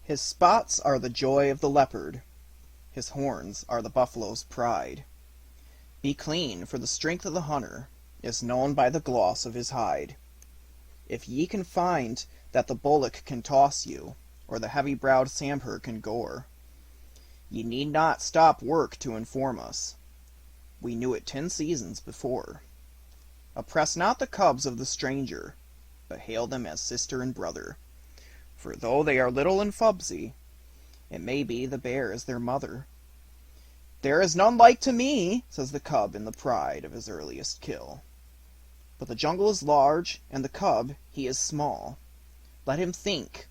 His spots are the joy of the leopard, his horns are the buffalo's pride. Be clean, for the strength of the hunter is known by the gloss of his hide. If ye can find that the bullock can toss you, or the heavy-browed samhur can gore, ye need not stop work to inform us. We knew it 10 seasons before. Oppress not the cubs of the stranger, but hail them as sister and brother. For though they are little and fubsy, it may be the bear is their mother. There is none like to me, says the cub in the pride of his earliest kill. But the jungle is large, and the cub, he is small. Let him think,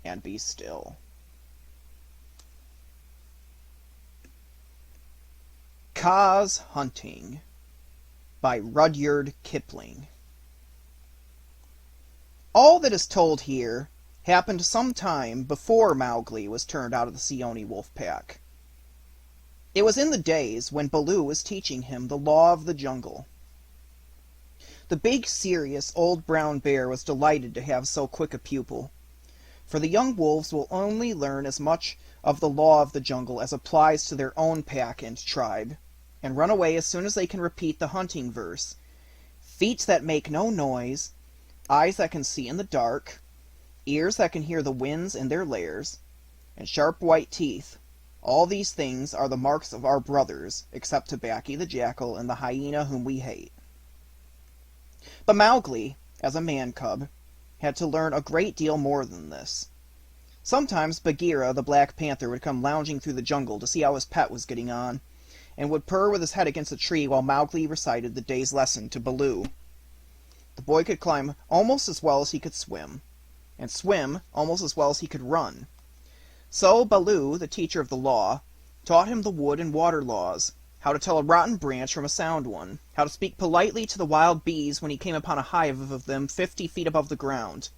and be still. Kaa's Hunting by Rudyard Kipling. All that is told here happened some time before Mowgli was turned out of the Seeonee wolf pack. It was in the days when Baloo was teaching him the law of the jungle. The big, serious, old brown bear was delighted to have so quick a pupil, for the young wolves will only learn as much of the law of the jungle as applies to their own pack and tribe, and run away as soon as they can repeat the hunting verse: feet that make no noise, eyes that can see in the dark, ears that can hear the winds in their lairs, and sharp white teeth. All these things are the marks of our brothers, except Tabaqui the jackal and the hyena whom we hate. But Mowgli, as a man-cub, had to learn a great deal more than this. Sometimes Bagheera the Black Panther would come lounging through the jungle to see how his pet was getting on, and would purr with his head against a tree while Mowgli recited the day's lesson to Baloo. The boy could climb almost as well as he could swim, and swim almost as well as he could run. So Baloo, the teacher of the law, taught him the wood and water laws, how to tell a rotten branch from a sound one, how to speak politely to the wild bees when he came upon a hive of them 50 feet above the ground,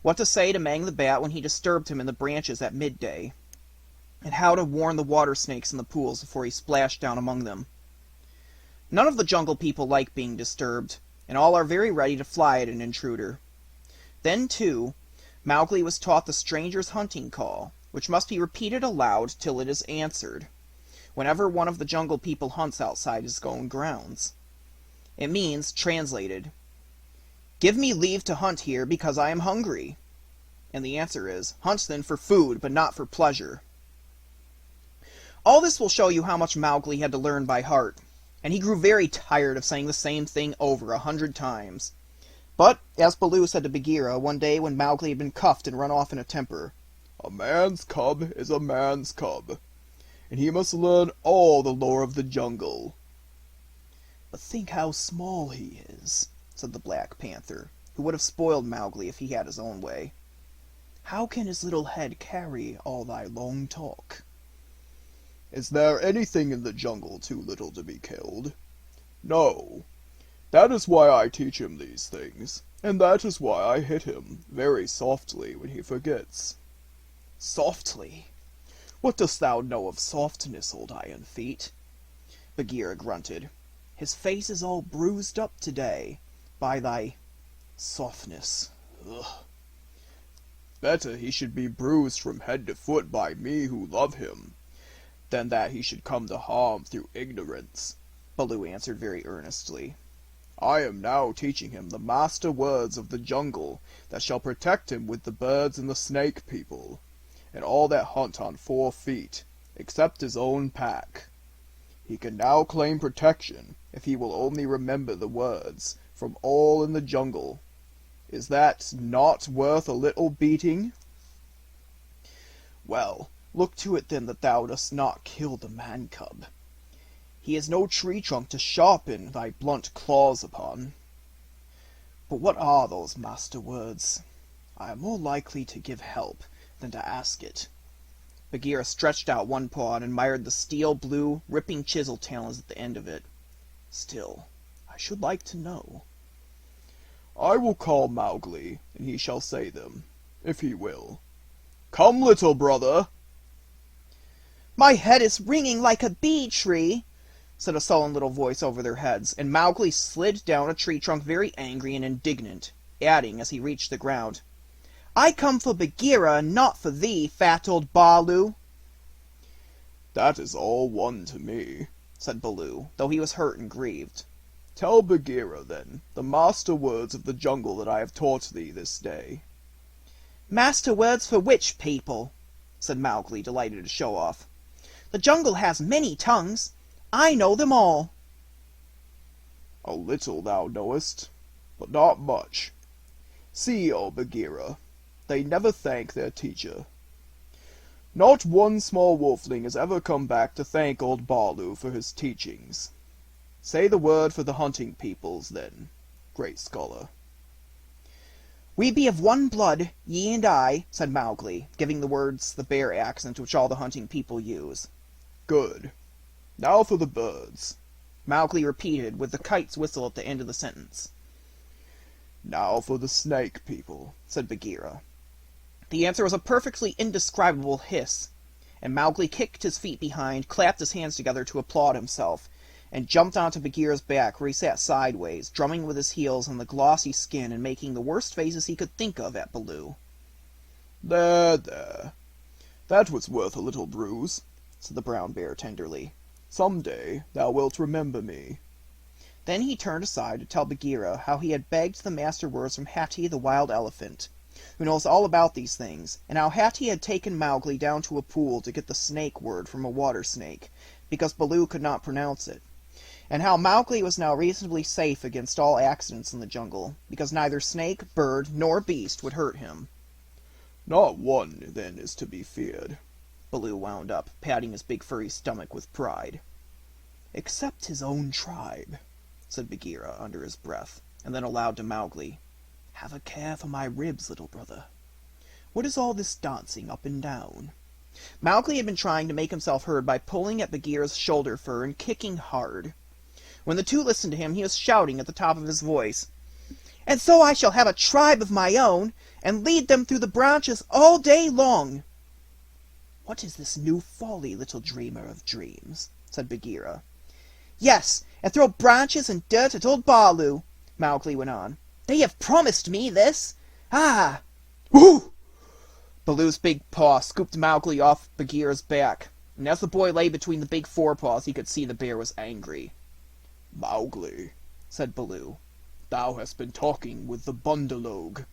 what to say to Mang the Bat when he disturbed him in the branches at midday, and how to warn the water snakes in the pools before he splashed down among them. None of the jungle people like being disturbed, and all are very ready to fly at an intruder. Then, too, Mowgli was taught the stranger's hunting call, which must be repeated aloud till it is answered, whenever one of the jungle people hunts outside his own grounds. It means, translated, "Give me leave to hunt here because I am hungry." And the answer is, "Hunt then for food, but not for pleasure." All this will show you how much Mowgli had to learn by heart, and he grew very tired of saying the same thing over 100 times. But, as Baloo said to Bagheera one day when Mowgli had been cuffed and run off in a temper, "A man's cub is a man's cub, and he must learn all the lore of the jungle." "But think how small he is," said the Black Panther, who would have spoiled Mowgli if he had his own way. "How can his little head carry all thy long talk?" "Is there anything in the jungle too little to be killed? No. That is why I teach him these things, and that is why I hit him very softly when he forgets." "Softly? What dost thou know of softness, old Iron Feet?" Bagheera grunted. "His face is all bruised up today by thy softness. Ugh." "Better he should be bruised from head to foot by me who love him, than that he should come to harm through ignorance," Baloo answered very earnestly. "I am now teaching him the master words of the jungle that shall protect him with the birds and the snake people, and all that hunt on 4 feet, except his own pack. He can now claim protection if he will only remember the words from all in the jungle. Is that not worth a little beating?" "Well, look to it then that thou dost not kill the man-cub. He is no tree trunk to sharpen thy blunt claws upon. But what are those master words? I am more likely to give help than to ask it." Bagheera stretched out one paw and admired the steel-blue, ripping chisel talons at the end of it. "Still, I should like to know." "I will call Mowgli, and he shall say them, if he will. Come, little brother!" "My head is ringing like a bee-tree," said a sullen little voice over their heads, and Mowgli slid down a tree trunk very angry and indignant, adding, as he reached the ground, I come for Bagheera, and not for thee, fat old Baloo." "That is all one to me," said Baloo, though he was hurt and grieved. "Tell Bagheera, then, the master words of the jungle that I have taught thee this day." "Master words for which people?" said Mowgli, delighted to show off. "The jungle has many tongues. I know them all." "A little thou knowest, but not much. See, O Bagheera, they never thank their teacher. Not one small wolfling has ever come back to thank old Baloo for his teachings. Say the word for the hunting peoples, then, great scholar." "We be of one blood, ye and I," said Mowgli, giving the words the bear accent which all the hunting people use. "Good. Now for the birds." Mowgli repeated, with the kite's whistle at the end of the sentence. "Now for the snake people," said Bagheera. The answer was a perfectly indescribable hiss, and Mowgli kicked his feet behind, clapped his hands together to applaud himself, and jumped onto Bagheera's back, where he sat sideways, drumming with his heels on the glossy skin and making the worst faces he could think of at Baloo. "There, there. That was worth a little bruise," said the brown bear tenderly. "Some day thou wilt remember me." Then he turned aside to tell Bagheera how he had begged the master words from Hati the wild elephant, who knows all about these things, and how Hati had taken Mowgli down to a pool to get the snake word from a water snake, because Baloo could not pronounce it, and how Mowgli was now reasonably safe against all accidents in the jungle, because neither snake, bird, nor beast would hurt him. "Not one, then, is to be feared," Baloo wound up, patting his big furry stomach with pride. "Except his own tribe," said Bagheera under his breath, and then aloud to Mowgli, "Have a care for my ribs, little brother. What is all this dancing up and down?" Mowgli had been trying to make himself heard by pulling at Bagheera's shoulder fur and kicking hard. When the two listened to him, he was shouting at the top of his voice, "And so I shall have a tribe of my own, and lead them through the branches all day long." "What is this new folly, little dreamer of dreams?" said Bagheera. "Yes, and throw branches and dirt at old Baloo," Mowgli went on. "They have promised me this. Ah!" "Whoo!" Baloo's big paw scooped Mowgli off Bagheera's back, and as the boy lay between the big forepaws, he could see the bear was angry. "Mowgli," said Baloo, "thou hast been talking with the Bundalogue,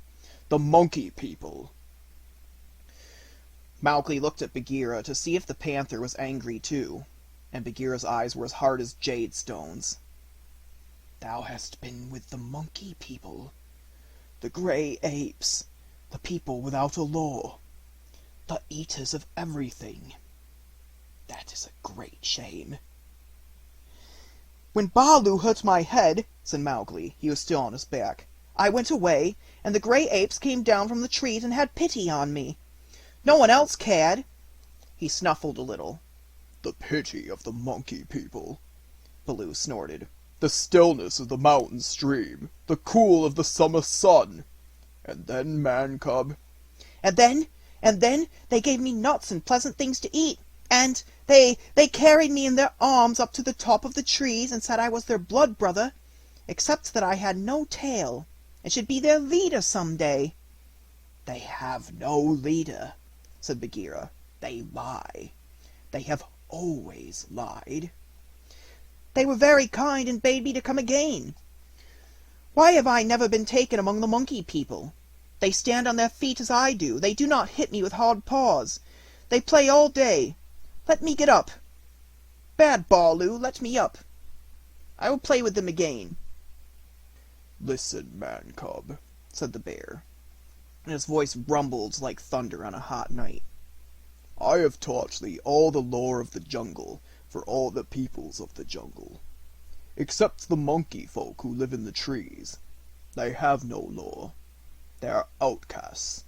the monkey people." Mowgli looked at Bagheera to see if the panther was angry too, and Bagheera's eyes were as hard as jade stones. "Thou hast been with the monkey people, the grey apes, the people without a law, the eaters of everything. That is a great shame." "When Baloo hurt my head," said Mowgli, he was still on his back, "I went away, and the grey apes came down from the trees and had pity on me. No one else cared." He snuffled a little. "The pity of the monkey people," Baloo snorted. "The stillness of the mountain stream, the cool of the summer sun. And then, man cub?" And then they gave me nuts and pleasant things to eat, and they carried me in their arms up to the top of the trees and said I was their blood brother, except that I had no tail, and should be their leader some day." "They have no leader," said Bagheera. "They lie. They have always lied." "They were very kind and bade me to come again. Why have I never been taken among the monkey people? They stand on their feet as I do. They do not hit me with hard paws. They play all day. Let me get up. Bad Baloo, let me up. I will play with them again." "Listen, man cub," said the bear, and his voice rumbled like thunder on a hot night. "I have taught thee all the lore of the jungle for all the peoples of the jungle. Except the monkey folk who live in the trees. They have no lore. They are outcasts.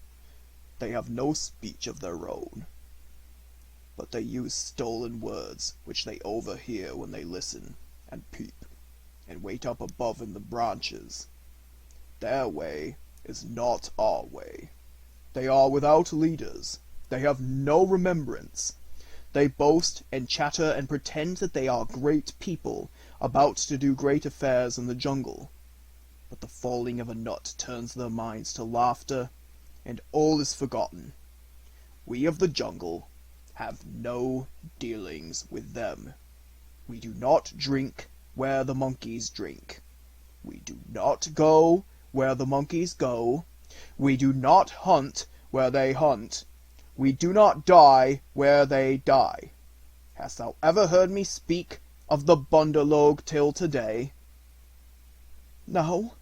They have no speech of their own. But they use stolen words which they overhear when they listen, and peep, and wait up above in the branches. Their way is not our way. They are without leaders. They have no remembrance. They boast and chatter and pretend that they are great people, about to do great affairs in the jungle. But the falling of a nut turns their minds to laughter, and all is forgotten. We of the jungle have no dealings with them. We do not drink where the monkeys drink. We do not go where the monkeys go. We do not hunt where they hunt. We do not die where they die. Hast thou ever heard me speak of the Bundalog till today?" "No,"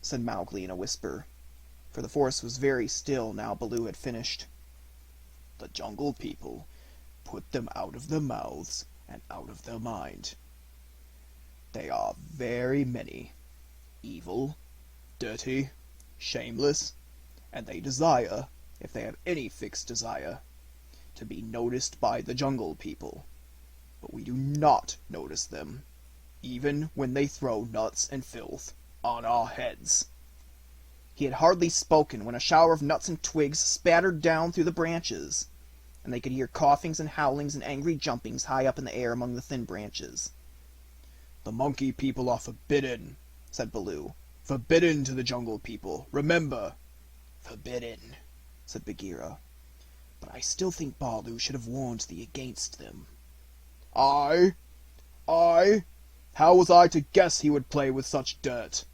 said Mowgli in a whisper, for the forest was very still now Baloo had finished. "The jungle people put them out of their mouths and out of their mind. They are very many, evil, dirty, shameless, and they desire, if they have any fixed desire, to be noticed by the jungle people. But we do not notice them, even when they throw nuts and filth on our heads." He had hardly spoken when a shower of nuts and twigs spattered down through the branches, and they could hear coughings and howlings and angry jumpings high up in the air among the thin branches. "The monkey people are forbidden," said Baloo. "Forbidden to the jungle people, remember." "Forbidden," said Bagheera. "But I still think Baloo should have warned thee against them." I? How was I to guess he would play with such dirt?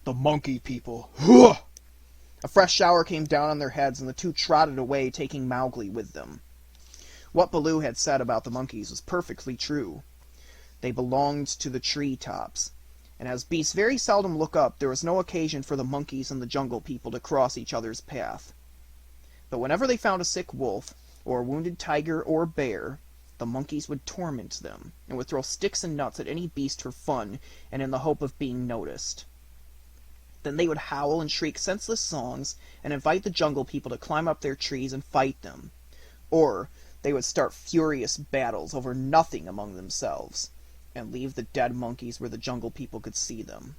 The monkey people. Hugh! A fresh shower came down on their heads, and the two trotted away, taking Mowgli with them. What Baloo had said about the monkeys was perfectly true. They belonged to the tree tops, and as beasts very seldom look up, there was no occasion for the monkeys and the jungle people to cross each other's path. But whenever they found a sick wolf, or a wounded tiger or bear, the monkeys would torment them, and would throw sticks and nuts at any beast for fun and in the hope of being noticed. Then they would howl and shriek senseless songs and invite the jungle people to climb up their trees and fight them. Or they would start furious battles over nothing among themselves, and leave the dead monkeys where the jungle people could see them.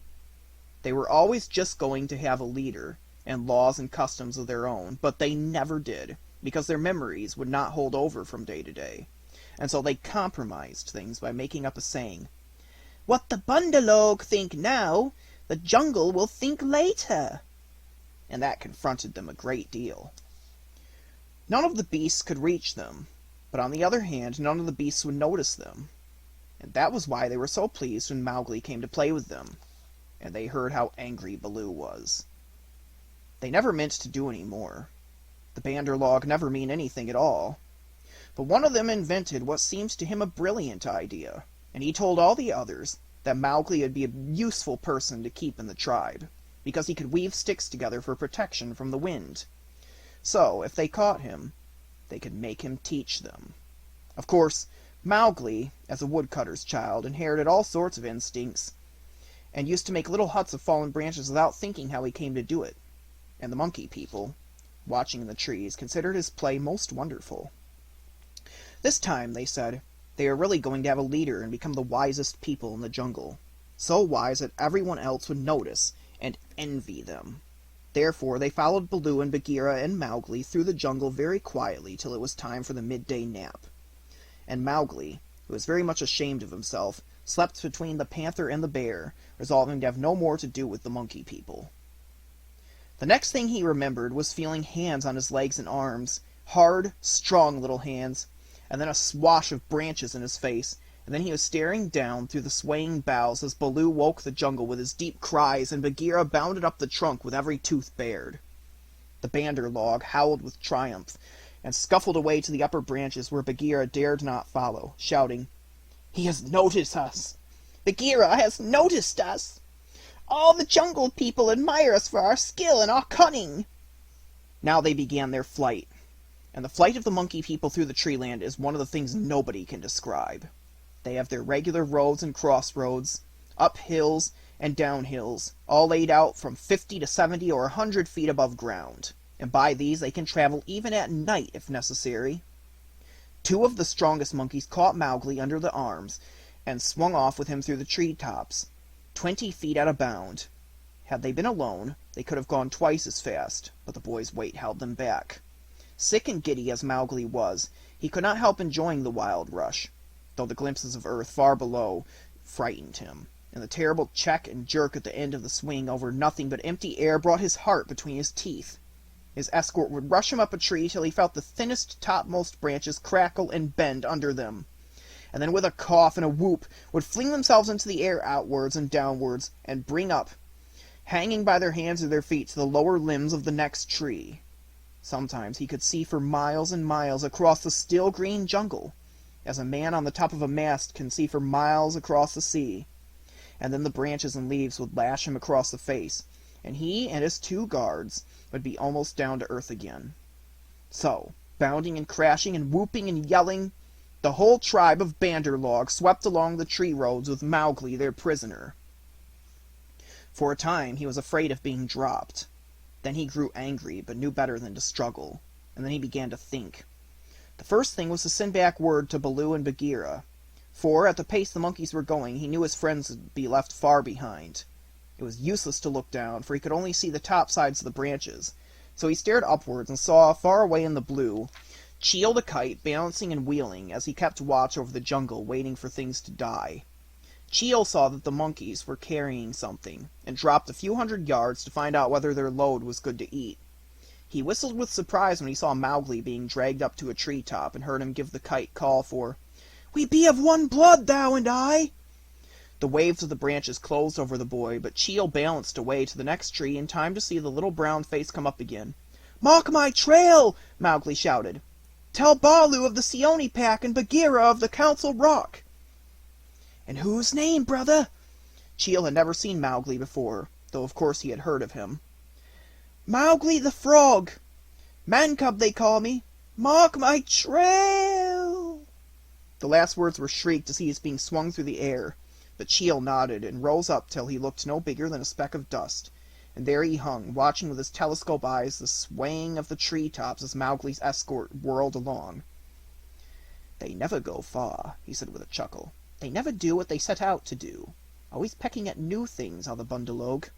They were always just going to have a leader, and laws and customs of their own, but they never did, because their memories would not hold over from day to day. And so they compromised things by making up a saying, "What the Bundalog think now, the jungle will think later." And that confronted them a great deal. None of the beasts could reach them, but on the other hand, none of the beasts would notice them. And that was why they were so pleased when Mowgli came to play with them, and they heard how angry Baloo was. They never meant to do any more. The Bandar-log never mean anything at all. But one of them invented what seemed to him a brilliant idea, and he told all the others that Mowgli would be a useful person to keep in the tribe, because he could weave sticks together for protection from the wind. So, if they caught him, they could make him teach them. Of course, Mowgli, as a woodcutter's child, inherited all sorts of instincts, and used to make little huts of fallen branches without thinking how he came to do it. And the monkey people, watching in the trees, considered his play most wonderful. This time, they said, they were really going to have a leader and become the wisest people in the jungle, so wise that everyone else would notice and envy them. Therefore, they followed Baloo and Bagheera and Mowgli through the jungle very quietly till it was time for the midday nap. And Mowgli, who was very much ashamed of himself, slept between the panther and the bear, resolving to have no more to do with the monkey people. The next thing he remembered was feeling hands on his legs and arms, hard, strong little hands, and then a swash of branches in his face, and then he was staring down through the swaying boughs as Baloo woke the jungle with his deep cries, and Bagheera bounded up the trunk with every tooth bared. The Bandar-log howled with triumph, and scuffled away to the upper branches where Bagheera dared not follow, shouting, "He has noticed us! Bagheera has noticed us! All the jungle people admire us for our skill and our cunning!" Now they began their flight, and the flight of the monkey people through the treeland is one of the things nobody can describe. They have their regular roads and crossroads, up hills and down hills, all laid out from 50 to 70 or 100 feet above ground, and by these they can travel even at night if necessary. Two of the strongest monkeys caught Mowgli under the arms and swung off with him through the tree tops, 20 feet at a bound. Had they been alone, they could have gone twice as fast, but the boy's weight held them back. Sick and giddy as Mowgli was, he could not help enjoying the wild rush, though the glimpses of earth far below frightened him, and the terrible check and jerk at the end of the swing over nothing but empty air brought his heart between his teeth. His escort would rush him up a tree till he felt the thinnest topmost branches crackle and bend under them, and then with a cough and a whoop would fling themselves into the air outwards and downwards, and bring up, hanging by their hands or their feet, to the lower limbs of the next tree. Sometimes he could see for miles and miles across the still green jungle, as a man on the top of a mast can see for miles across the sea. And then the branches and leaves would lash him across the face, and he and his 2 guards would be almost down to earth again. So, bounding and crashing and whooping and yelling, the whole tribe of Banderlog swept along the tree roads with Mowgli their prisoner. For a time he was afraid of being dropped. Then he grew angry, but knew better than to struggle, and then he began to think. The first thing was to send back word to Baloo and Bagheera, for at the pace the monkeys were going he knew his friends would be left far behind. It was useless to look down, for he could only see the top sides of the branches, so he stared upwards and saw, far away in the blue, Cheel the kite balancing and wheeling as he kept watch over the jungle, waiting for things to die. Cheel saw that the monkeys were carrying something, and dropped a few hundred yards to find out whether their load was good to eat. He whistled with surprise when he saw Mowgli being dragged up to a tree top, and heard him give the kite call for, "We be of one blood, thou and I!" The waves of the branches closed over the boy, but Cheel balanced away to the next tree in time to see the little brown face come up again. "Mark my trail!" Mowgli shouted. "Tell Baloo of the Seeonee pack and Bagheera of the Council Rock." "In whose name, brother?" Cheel had never seen Mowgli before, though of course he had heard of him. "Mowgli the Frog. Man cub they call me. Mark my trail." The last words were shrieked as he was being swung through the air, but Cheel nodded and rose up till he looked no bigger than a speck of dust, and there he hung, watching with his telescope eyes the swaying of the tree tops as Mowgli's escort whirled along. "They never go far," he said with a chuckle. "They never do what they set out to do. Always pecking at new things are the Bundalog.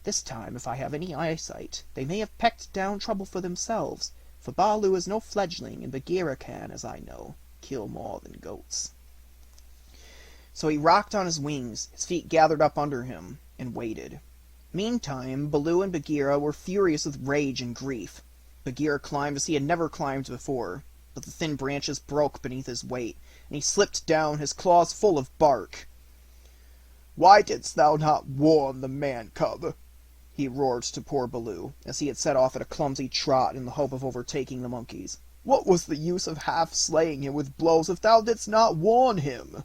This time, if I have any eyesight, they may have pecked down trouble for themselves, for Baloo is no fledgling, and Bagheera can, as I know, kill more than goats." So he rocked on his wings, his feet gathered up under him, and waited. Meantime, Baloo and Bagheera were furious with rage and grief. Bagheera climbed as he had never climbed before, but the thin branches broke beneath his weight, and he slipped down, his claws full of bark. "Why didst thou not warn the man-cub?" he roared to poor Baloo, as he had set off at a clumsy trot in the hope of overtaking the monkeys. "What was the use of half-slaying him with blows if thou didst not warn him?"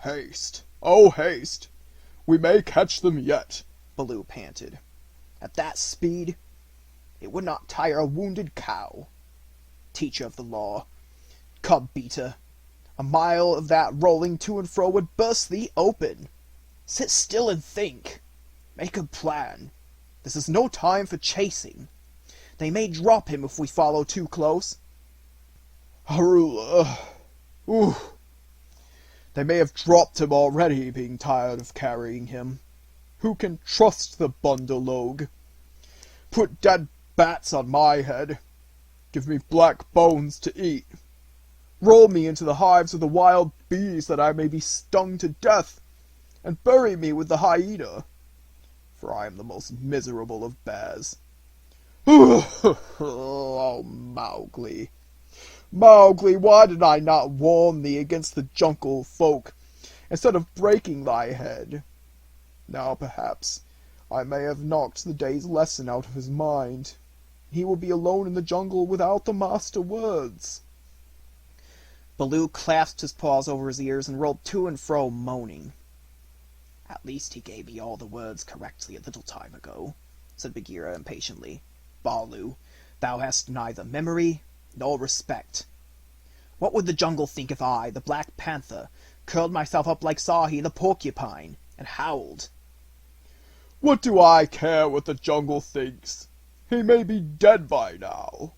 "Haste! Oh, haste! We may catch them yet!" Baloo panted. "At that speed? It would not tire a wounded cow. Teacher of the law, cub-beater, a mile of that rolling to and fro would burst thee open. Sit still and think. Make a plan. This is no time for chasing. They may drop him if we follow too close. Harula! Ooh! They may have dropped him already, being tired of carrying him. Who can trust the Bundalog? Put dead bats on my head. Give me black bones to eat. Roll me into the hives of the wild bees that I may be stung to death, and bury me with the hyena, for I am the most miserable of bears. Oh, Mowgli! Mowgli, why did I not warn thee against the jungle folk, instead of breaking thy head? Now, perhaps, I may have knocked the day's lesson out of his mind. He will be alone in the jungle without the master words." Baloo clasped his paws over his ears and rolled to and fro, moaning. "At least he gave me all the words correctly a little time ago," said Bagheera impatiently. "Baloo, thou hast neither memory nor respect. What would the jungle think if I, the Black Panther, curled myself up like Sahi the Porcupine, and howled?" "What do I care what the jungle thinks? He may be dead by now."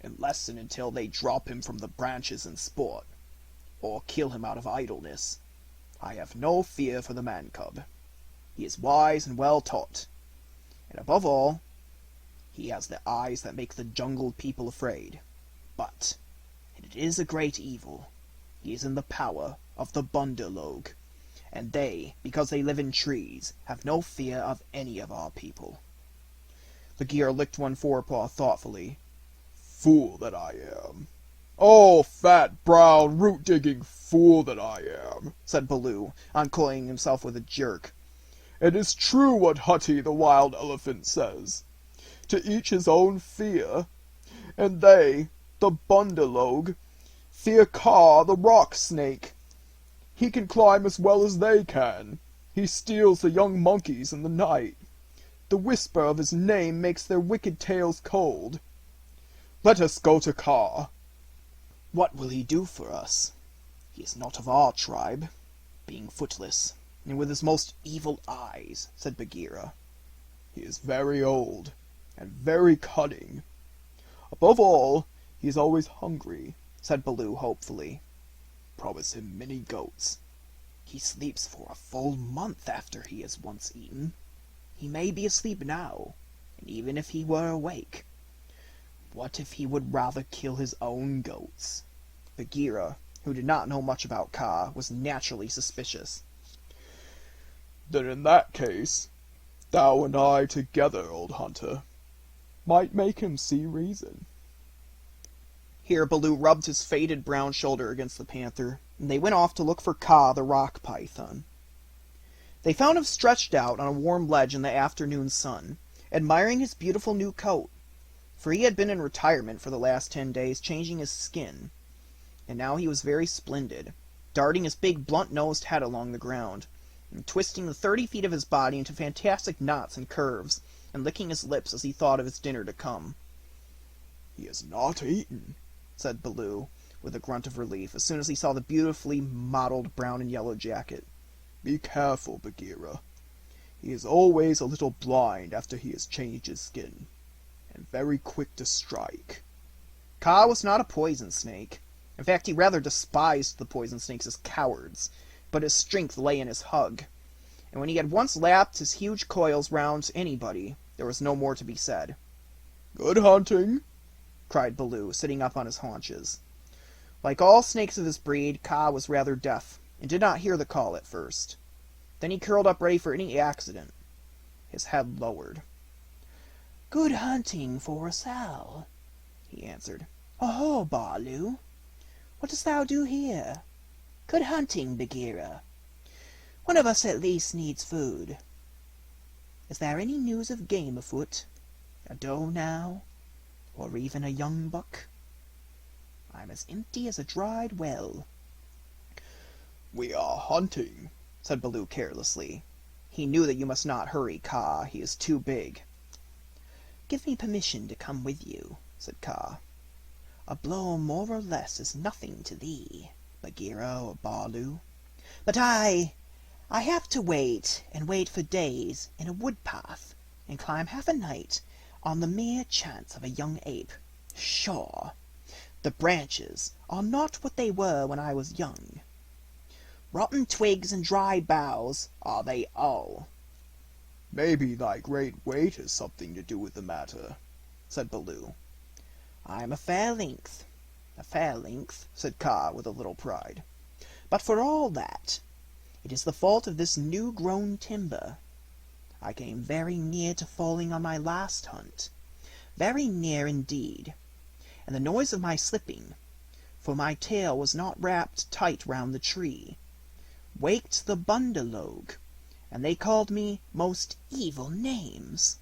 "Unless and until they drop him from the branches in sport, or kill him out of idleness, I have no fear for the man-cub. He is wise and well taught, and above all, he has the eyes that make the jungle people afraid. But, and it is a great evil, he is in the power of the Bundalog, and they, because they live in trees, have no fear of any of our people." Bagheera licked one forepaw thoughtfully. Fool that I am. Oh, fat, brown, root-digging fool that I am, said Baloo, uncoiling himself with a jerk. It is true what Hutty the wild elephant says. To each his own fear. And they, the Bundalogue, fear Kaa the rock snake. He can climb as well as they can. He steals the young monkeys in the night. The whisper of his name makes their wicked tails cold. Let us go to Kaa. What will he do for us? He is not of our tribe, being footless, and with his most evil eyes, said Bagheera. He is very old, and very cunning. Above all, he is always hungry, said Baloo hopefully. Promise him many goats. He sleeps for a full month after he has once eaten. He may be asleep now, and even if he were awake, what if he would rather kill his own goats? Bagheera, who did not know much about Kaa, was naturally suspicious. Then in that case, thou and I together, old hunter, might make him see reason. Here Baloo rubbed his faded brown shoulder against the panther, and they went off to look for Kaa the rock python. They found him stretched out on a warm ledge in the afternoon sun, admiring his beautiful new coat, for he had been in retirement for the last 10 days, changing his skin, and now he was very splendid, darting his big blunt-nosed head along the ground, and twisting the 30 feet of his body into fantastic knots and curves, and licking his lips as he thought of his dinner to come. He has not eaten, said Baloo, with a grunt of relief, as soon as he saw the beautifully mottled brown and yellow jacket. Be careful, Bagheera. He is always a little blind after he has changed his skin, and very quick to strike. Kaa was not a poison snake. In fact, he rather despised the poison snakes as cowards, but his strength lay in his hug, and when he had once lapped his huge coils round anybody, there was no more to be said. Good hunting, cried Baloo, sitting up on his haunches. Like all snakes of his breed, Kaa was rather deaf, and did not hear the call at first. Then he curled up ready for any accident, his head lowered. "Good hunting for us all," he answered. "Oho, Baloo! What dost thou do here? Good hunting, Bagheera. One of us at least needs food. Is there any news of game afoot? A doe now? Or even a young buck? I'm as empty as a dried well." We are hunting, said Baloo carelessly. He knew that you must not hurry Kaa. He is too big. "Give me permission to come with you," said Kaa. "A blow more or less is nothing to thee, Bagheera or Baloo. But I have to wait, and wait for days, in a wood path, and climb half a night, on the mere chance of a young ape. Sure, the branches are not what they were when I was young. Rotten twigs and dry boughs are they all." Maybe thy great weight has something to do with the matter, said Baloo. "I'm a fair length, said Kaa with a little pride. "But for all that, it is the fault of this new-grown timber. I came very near to falling on my last hunt, very near indeed, and the noise of my slipping, for my tail was not wrapped tight round the tree, waked the Bundalogue, and they called me most evil names."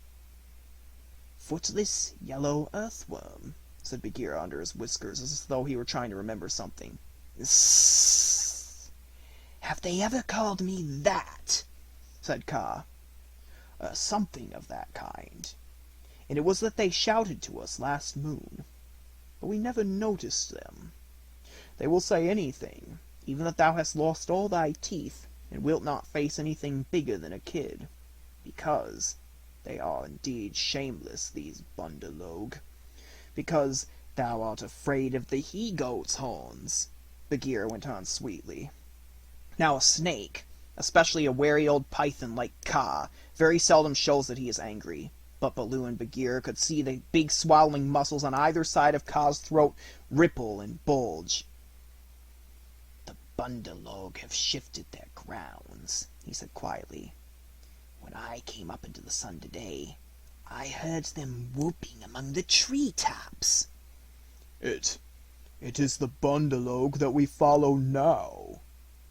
"Footless yellow earthworm," said Bagheera under his whiskers, as though he were trying to remember something. "Sssss! Have they ever called me that?" said Kaa. "Something of that kind. And it was that they shouted to us last moon. But we never noticed them. They will say anything, even that thou hast lost all thy teeth, and wilt not face anything bigger than a kid, because they are indeed shameless, these Bundalogue. Because thou art afraid of the he-goat's horns," Bagheera went on sweetly. Now a snake, especially a wary old python like Kaa, very seldom shows that he is angry, but Baloo and Bagheera could see the big swallowing muscles on either side of Kaa's throat ripple and bulge. "The Bundalogue have shifted their grounds," he said quietly. "When I came up into the sun today, I heard them whooping among the tree-tops. It is the Bundalogue that we follow now,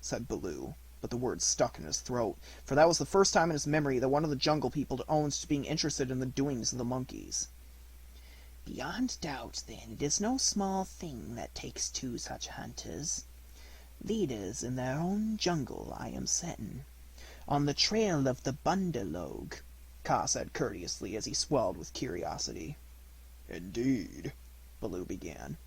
said Baloo, but the words stuck in his throat, for that was the first time in his memory that one of the jungle people owned to being interested in the doings of the monkeys. Beyond doubt, then, it is no small thing that takes two such hunters, leaders in their own jungle, I am certain, on the trail of the Bundalogue, Kaa said courteously as he swelled with curiosity. Indeed, Baloo began.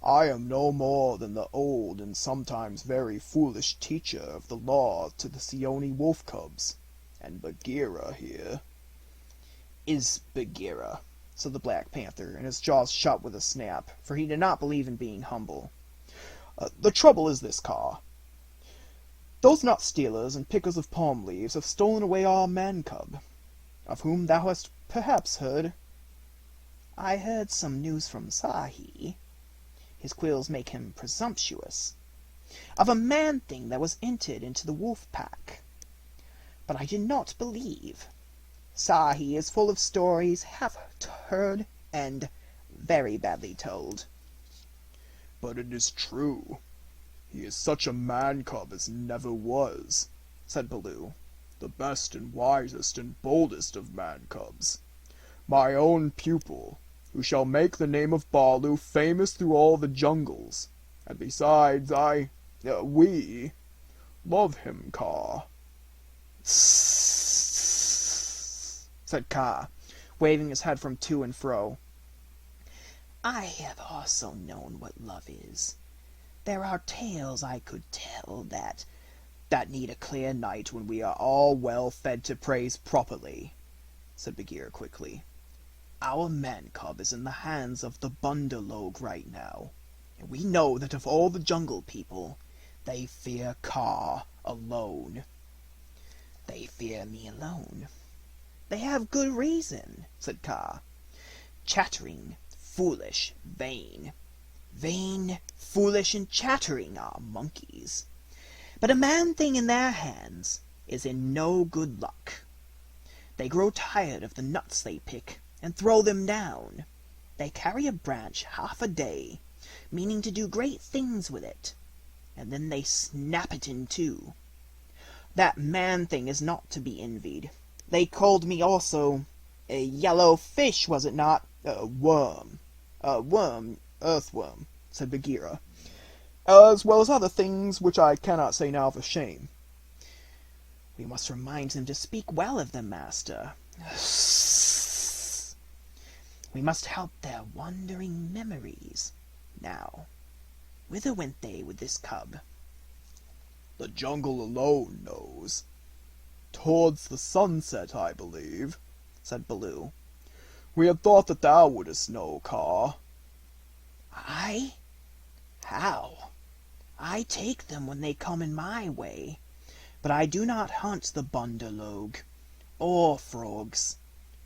I am no more than the old and sometimes very foolish teacher of the law to the Seeonee wolf cubs, and Bagheera here. Is Bagheera, said the Black Panther, and his jaws shut with a snap, for he did not believe in being humble. The trouble is this, Kaa. Those nut stealers and pickers of palm leaves have stolen away our man-cub, of whom thou hast perhaps heard. I heard some news from Sahi. His quills make him presumptuous. Of a man-thing that was entered into the wolf-pack. But I did not believe. Sahi is full of stories, half heard and very badly told. But it is true. He is such a man-cub as never was, said Baloo, the best and wisest and boldest of man-cubs. My own pupil, who shall make the name of Baloo famous through all the jungles. And besides, we love him, Kaa. Said Kaa, waving his head from to and fro. I have also known what love is. There are tales I could tell that need a clear night when we are all well fed to praise properly, said Bagheera quickly. Our man-cub is in the hands of the Bundalogue right now, and we know that of all the jungle people, they fear Kaa alone. They fear me alone. They have good reason, said Kaa. Chattering, foolish, vain. Vain, foolish, and chattering are monkeys. But a man-thing in their hands is in no good luck. They grow tired of the nuts they pick, and throw them down. They carry a branch half a day, meaning to do great things with it, and then they snap it in two. That man-thing is not to be envied. They called me also a yellow fish, was it not? A worm, earthworm, said Bagheera, as well as other things which I cannot say now for shame. We must remind them to speak well of them, master. We must help their wandering memories. Now, whither went they with this cub? The jungle alone knows. Towards the sunset, I believe, said Baloo. We had thought that thou wouldst know, Kaa. I? How? I take them when they come in my way, but I do not hunt the Bundalogue, or frogs,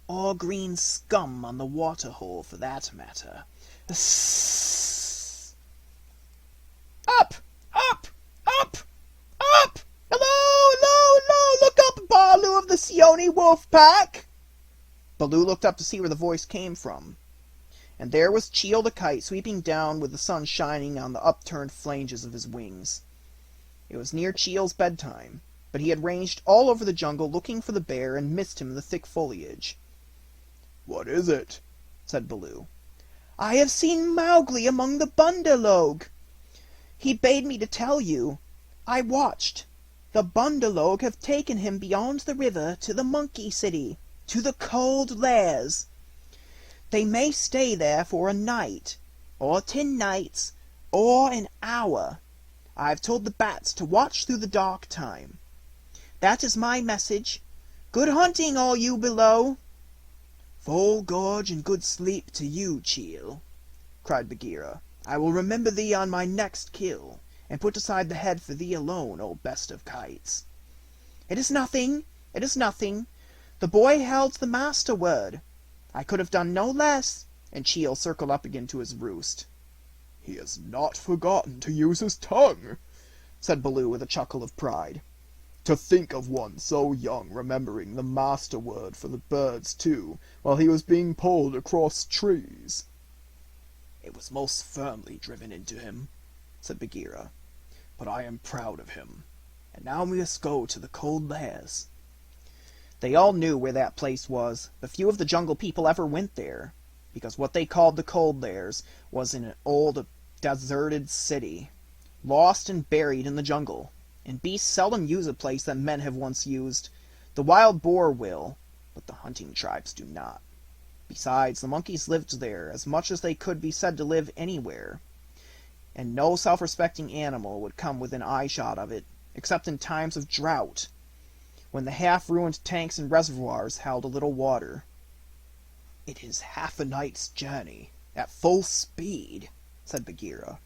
or green scum on the water-hole for that matter. Up! Up! Up! Up! Hello! Hello! Hello! Look up, Baloo of the Seeonee wolf pack! Baloo looked up to see where the voice came from, and there was Cheel the kite sweeping down with the sun shining on the upturned flanges of his wings. It was near Cheel's bedtime, but he had ranged all over the jungle looking for the bear and missed him in the thick foliage. What is it? said Baloo. I have seen Mowgli among the Bundalogue. He bade me to tell you. I watched. The Bundalogue have taken him beyond the river to the monkey city, to the cold lairs. They may stay there for a night, or 10 nights, or an hour. I've told the bats to watch through the dark time. That is my message. Good hunting, all you below. Full gorge and good sleep to you, Cheel, cried Bagheera. I will remember thee on my next kill, and put aside the head for thee alone, O best of kites. It is nothing, it is nothing. The boy held the master word. I could have done no less, and Cheel circled up again to his roost. He has not forgotten to use his tongue, said Baloo with a chuckle of pride. To think of one so young remembering the master word for the birds, too, while he was being pulled across trees." "It was most firmly driven into him," said Bagheera. "But I am proud of him. And now we must go to the Cold Lairs." They all knew where that place was, but few of the jungle people ever went there, because what they called the Cold Lairs was an old deserted city, lost and buried in the jungle. And beasts seldom use a place that men have once used. The wild boar will, but the hunting tribes do not. Besides, the monkeys lived there as much as they could be said to live anywhere, and no self-respecting animal would come within eyeshot of it, except in times of drought, when the half-ruined tanks and reservoirs held a little water. "It is half a night's journey, at full speed," said Bagheera,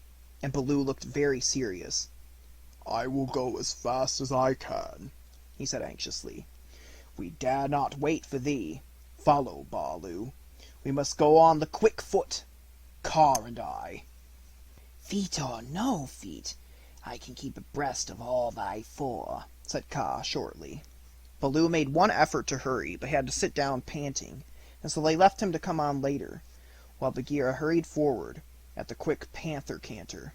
and Baloo looked very serious. "I will go as fast as I can," he said anxiously. "We dare not wait for thee. Follow, Baloo. We must go on the quick foot, Kaa and I." "Feet or no feet, I can keep abreast of all thy four," said Kaa shortly. Baloo made one effort to hurry, but had to sit down panting, and so they left him to come on later, while Bagheera hurried forward at the quick panther canter.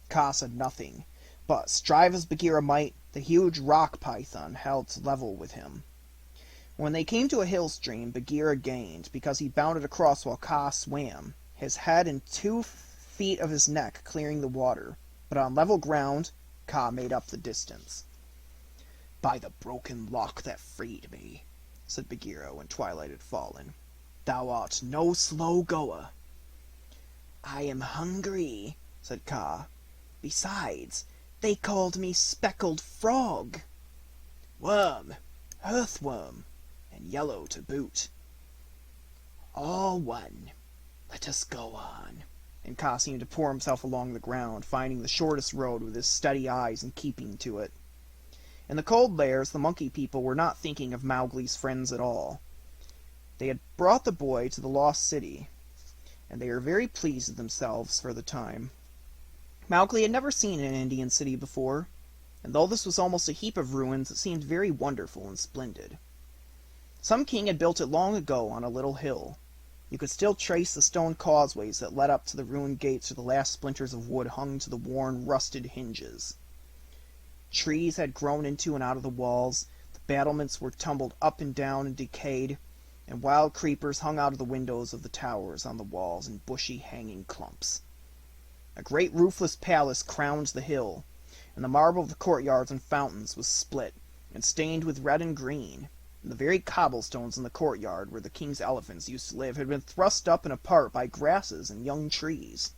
Kaa said nothing, but, strive as Bagheera might, the huge rock python held level with him. When they came to a hill stream, Bagheera gained, because he bounded across while Kaa swam, his head and 2 feet of his neck clearing the water, but on level ground Kaa made up the distance. "By the broken lock that freed me," said Bagheera when twilight had fallen, "thou art no slow goer." "I am hungry," said Kaa. "Besides, they called me Speckled Frog." "Worm, earthworm, and yellow to boot." "All one. Let us go on." And Kaa seemed to pour himself along the ground, finding the shortest road with his steady eyes and keeping to it. In the Cold Lairs, the monkey people were not thinking of Mowgli's friends at all. They had brought the boy to the lost city, and they were very pleased with themselves for the time. Mowgli had never seen an Indian city before, and though this was almost a heap of ruins, it seemed very wonderful and splendid. Some king had built it long ago on a little hill. You could still trace the stone causeways that led up to the ruined gates, where the last splinters of wood hung to the worn, rusted hinges. Trees had grown into and out of the walls, the battlements were tumbled up and down and decayed, and wild creepers hung out of the windows of the towers on the walls in bushy, hanging clumps. A great roofless palace crowned the hill, and the marble of the courtyards and fountains was split and stained with red and green, and the very cobblestones in the courtyard where the king's elephants used to live had been thrust up and apart by grasses and young trees.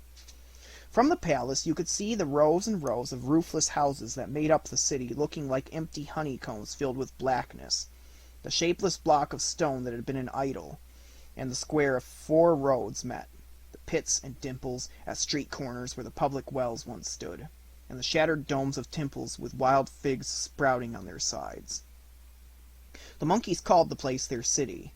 From the palace you could see the rows and rows of roofless houses that made up the city, looking like empty honeycombs filled with blackness, the shapeless block of stone that had been an idol, and the square of 4 roads met, the pits and dimples at street corners where the public wells once stood, and the shattered domes of temples with wild figs sprouting on their sides. The monkeys called the place their city,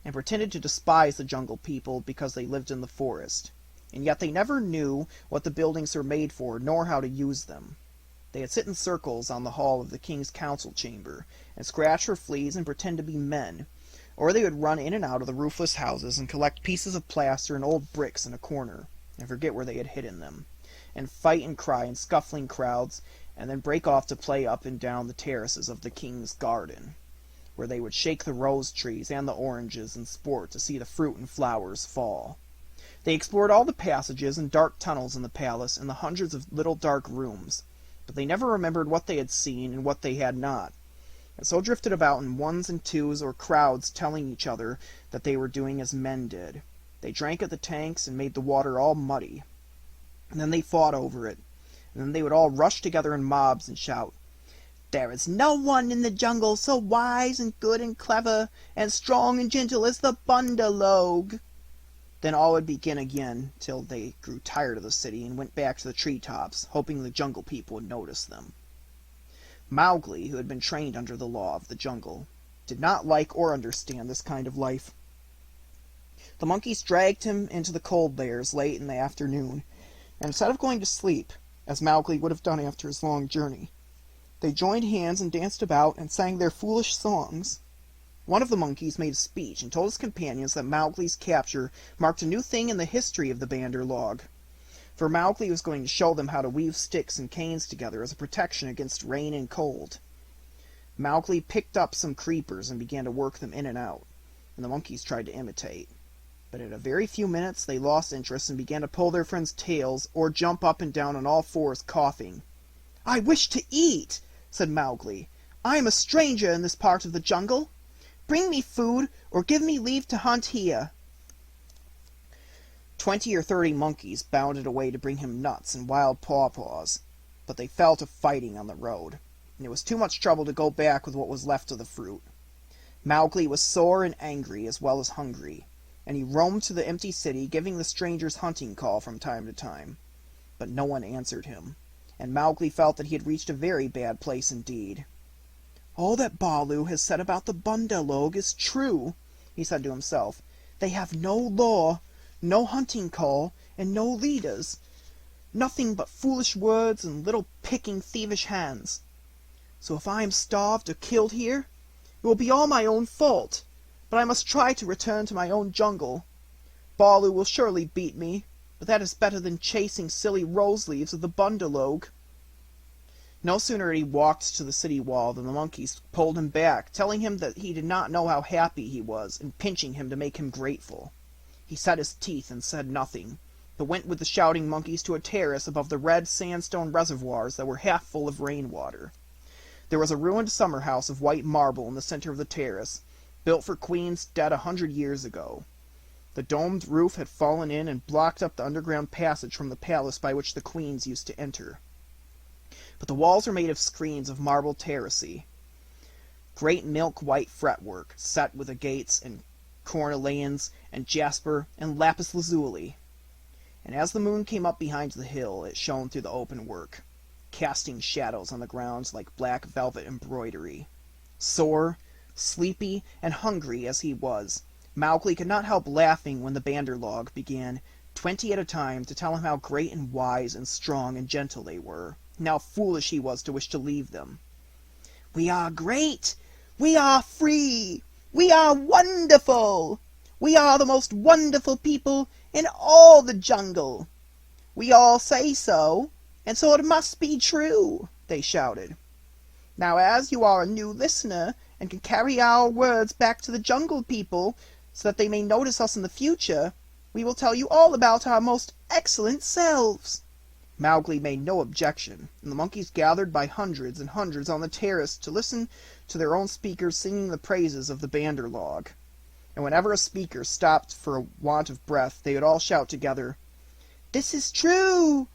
and pretended to despise the jungle people because they lived in the forest, and yet they never knew what the buildings were made for, nor how to use them. They would sit in circles on the hall of the king's council chamber, and scratch for fleas and pretend to be men, or they would run in and out of the roofless houses and collect pieces of plaster and old bricks in a corner, and forget where they had hidden them, and fight and cry in scuffling crowds, and then break off to play up and down the terraces of the king's garden, where they would shake the rose trees and the oranges and sport to see the fruit and flowers fall. They explored all the passages and dark tunnels in the palace and the hundreds of little dark rooms, but they never remembered what they had seen and what they had not, and so drifted about in ones and twos or crowds, telling each other that they were doing as men did. They drank at the tanks and made the water all muddy, and then they fought over it, and then they would all rush together in mobs and shout, "There is no one in the jungle so wise and good and clever and strong and gentle as the Bundalogue." Then all would begin again, till they grew tired of the city and went back to the treetops, hoping the jungle people would notice them. Mowgli, who had been trained under the law of the jungle, did not like or understand this kind of life. The monkeys dragged him into the Cold Lairs late in the afternoon, and instead of going to sleep, as Mowgli would have done after his long journey, They joined hands and danced about and sang their foolish songs. One of the monkeys made a speech and told his companions that Mowgli's capture marked a new thing in the history of the Bandar log. For Mowgli was going to show them how to weave sticks and canes together as a protection against rain and cold. Mowgli picked up some creepers and began to work them in and out, and the monkeys tried to imitate. But in a very few minutes they lost interest and began to pull their friends' tails or jump up and down on all fours, coughing. "I wish to eat," said Mowgli. "I am a stranger in this part of the jungle. Bring me food, or give me leave to hunt here." 20 or 30 monkeys bounded away to bring him nuts and wild pawpaws, but they fell to fighting on the road, and it was too much trouble to go back with what was left of the fruit. Mowgli was sore and angry as well as hungry, and he roamed to the empty city, giving the strangers hunting call from time to time. But no one answered him, and Mowgli felt that he had reached a very bad place indeed. "All that Baloo has said about the Bandar log is true," he said to himself. "They have no law, no hunting call, and no leaders. Nothing but foolish words and little picking thievish hands. So if I am starved or killed here, it will be all my own fault, but I must try to return to my own jungle. Baloo will surely beat me, but that is better than chasing silly rose leaves of the Bandar log." No sooner had he walked to the city wall than the monkeys pulled him back, telling him that he did not know how happy he was, and pinching him to make him grateful. He set his teeth and said nothing, but went with the shouting monkeys to a terrace above the red sandstone reservoirs that were half full of rainwater. There was a ruined summer house of white marble in the center of the terrace, built for queens dead 100 years ago. The domed roof had fallen in and blocked up the underground passage from the palace by which the queens used to enter. But the walls were made of screens of marble terrace, great milk-white fretwork, set with agates and cornelians and jasper and lapis lazuli. And as the moon came up behind the hill, it shone through the open work, casting shadows on the ground like black velvet embroidery. Sore, sleepy, and hungry as he was, Mowgli could not help laughing when the Bandar log began, 20 at a time, to tell him how great and wise and strong and gentle they were, and how foolish he was to wish to leave them. "We are great! We are free! We are wonderful! We are the most wonderful people in all the jungle! We all say so, and so it must be true!" they shouted. "Now, as you are a new listener, and can carry our words back to the jungle people, so that they may notice us in the future, we will tell you all about our most excellent selves." Mowgli made no objection, and the monkeys gathered by hundreds and hundreds on the terrace to listen to their own speakers singing the praises of the Bandar log. And whenever a speaker stopped for want of breath, they would all shout together, "This is true!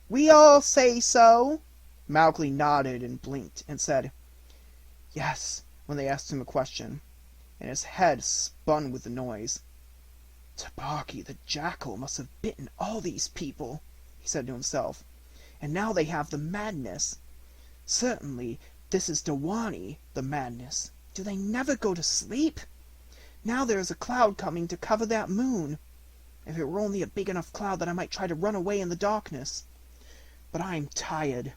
We all say so!" Mowgli nodded and blinked and said, "Yes," when they asked him a question, and his head spun with the noise. "Tabaqui the jackal must have bitten all these people," he said to himself, "and now they have the madness. Certainly this is Dawani, the madness. Do they never go to sleep? Now there is a cloud coming to cover that moon. If it were only a big enough cloud that I might try to run away in the darkness. But I am tired."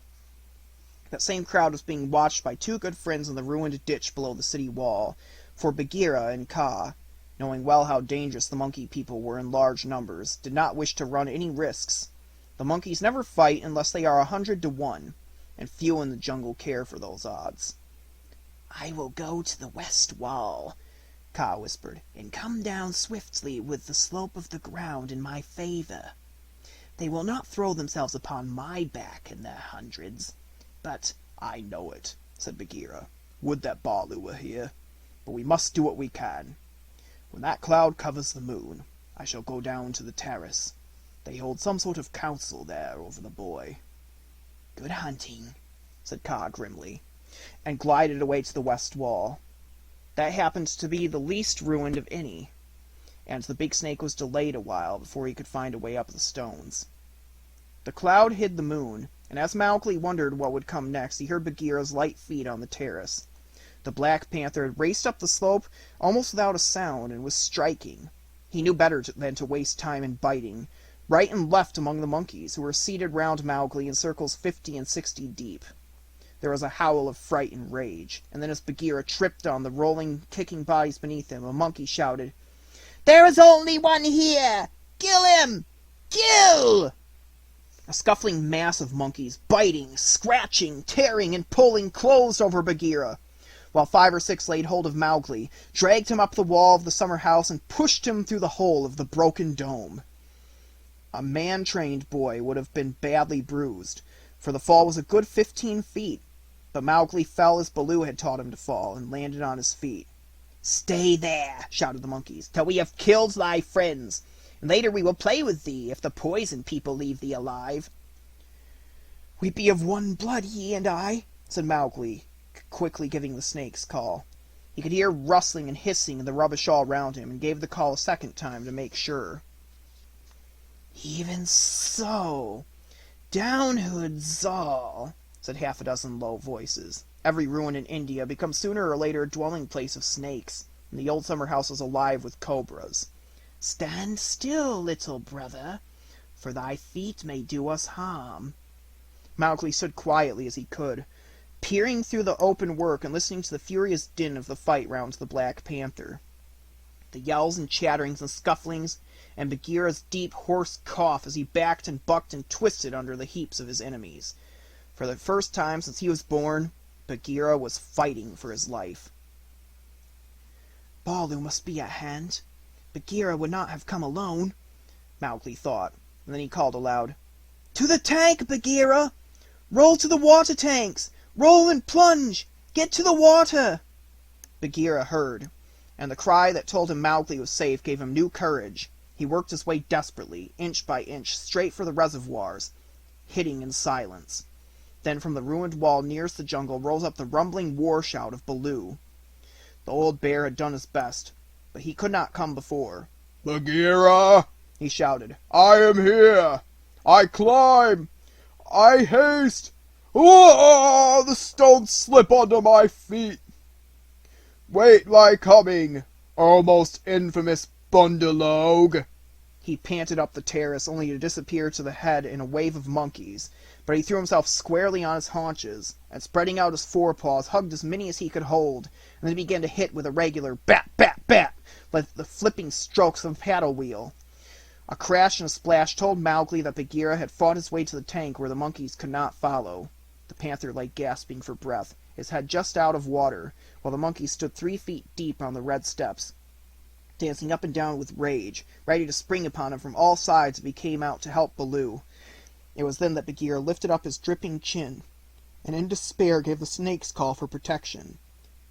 That same crowd was being watched by 2 good friends in the ruined ditch below the city wall, for Bagheera and Kaa, knowing well how dangerous the monkey people were in large numbers, did not wish to run any risks. The monkeys never fight unless they are 100 to 1, and few in the jungle care for those odds. "I will go to the west wall," Kaa whispered, "and come down swiftly with the slope of the ground in my favor. They will not throw themselves upon my back in their hundreds, but—" "I know it," said Bagheera. "Would that Baloo were here. But we must do what we can. When that cloud covers the moon, I shall go down to the terrace. They hold some sort of council there over the boy." "Good hunting," said Kaa grimly, and glided away to the west wall. That happened to be the least ruined of any, and the big snake was delayed a while before he could find a way up the stones. The cloud hid the moon, and as Mowgli wondered what would come next, he heard Bagheera's light feet on the terrace. The Black Panther had raced up the slope almost without a sound, and was striking. He knew better than to waste time in biting, right and left among the monkeys, who were seated round Mowgli in circles 50 and 60 deep. There was a howl of fright and rage, and then as Bagheera tripped on the rolling, kicking bodies beneath him, a monkey shouted, "There is only one here! Kill him! Kill!" A scuffling mass of monkeys, biting, scratching, tearing, and pulling, closed over Bagheera, while 5 or 6 laid hold of Mowgli, dragged him up the wall of the summer house, and pushed him through the hole of the broken dome. A man-trained boy would have been badly bruised, for the fall was a good 15 feet, but Mowgli fell as Baloo had taught him to fall, and landed on his feet. "Stay there," shouted the monkeys, "till we have killed thy friends, and later we will play with thee, if the poison people leave thee alive." "We be of one blood, ye and I," said Mowgli, quickly giving the snake's call. He could hear rustling and hissing in the rubbish all round him, and gave the call a second time to make sure. "Even so, Downhood Zal," said half a dozen low voices. Every ruin in India becomes sooner or later a dwelling place of snakes, and the old summer house was alive with cobras. "Stand still, little brother, for thy feet may do us harm." Mowgli stood quietly as he could, peering through the open work and listening to the furious din of the fight round the Black Panther. The yells and chatterings and scufflings, and Bagheera's deep, hoarse cough as he backed and bucked and twisted under the heaps of his enemies. For the first time since he was born, Bagheera was fighting for his life. "Baloo must be at hand. Bagheera would not have come alone," Mowgli thought, and then he called aloud, "To the tank, Bagheera! Roll to the water tanks! Roll and plunge! Get to the water!" Bagheera heard, and the cry that told him Mowgli was safe gave him new courage. He worked his way desperately, inch by inch, straight for the reservoirs, hitting in silence. Then from the ruined wall nearest the jungle rose up the rumbling war shout of Baloo. The old bear had done his best, but he could not come before. "Bagheera!" he shouted. "I am here! I climb! I haste! Oh, the stones slip under my feet! Wait my coming, O most infamous Bundalogue!" He panted up the terrace, only to disappear to the head in a wave of monkeys, but he threw himself squarely on his haunches, and spreading out his forepaws, hugged as many as he could hold, and then began to hit with a regular bat, bat, bat, like the flipping strokes of a paddle wheel. A crash and a splash told Mowgli that Bagheera had fought his way to the tank where the monkeys could not follow. The panther lay gasping for breath, his head just out of water, while the monkeys stood 3 feet deep on the red steps, dancing up and down with rage, ready to spring upon him from all sides if he came out to help Baloo. It was then that Bagheera lifted up his dripping chin, and in despair gave the snake's call for protection.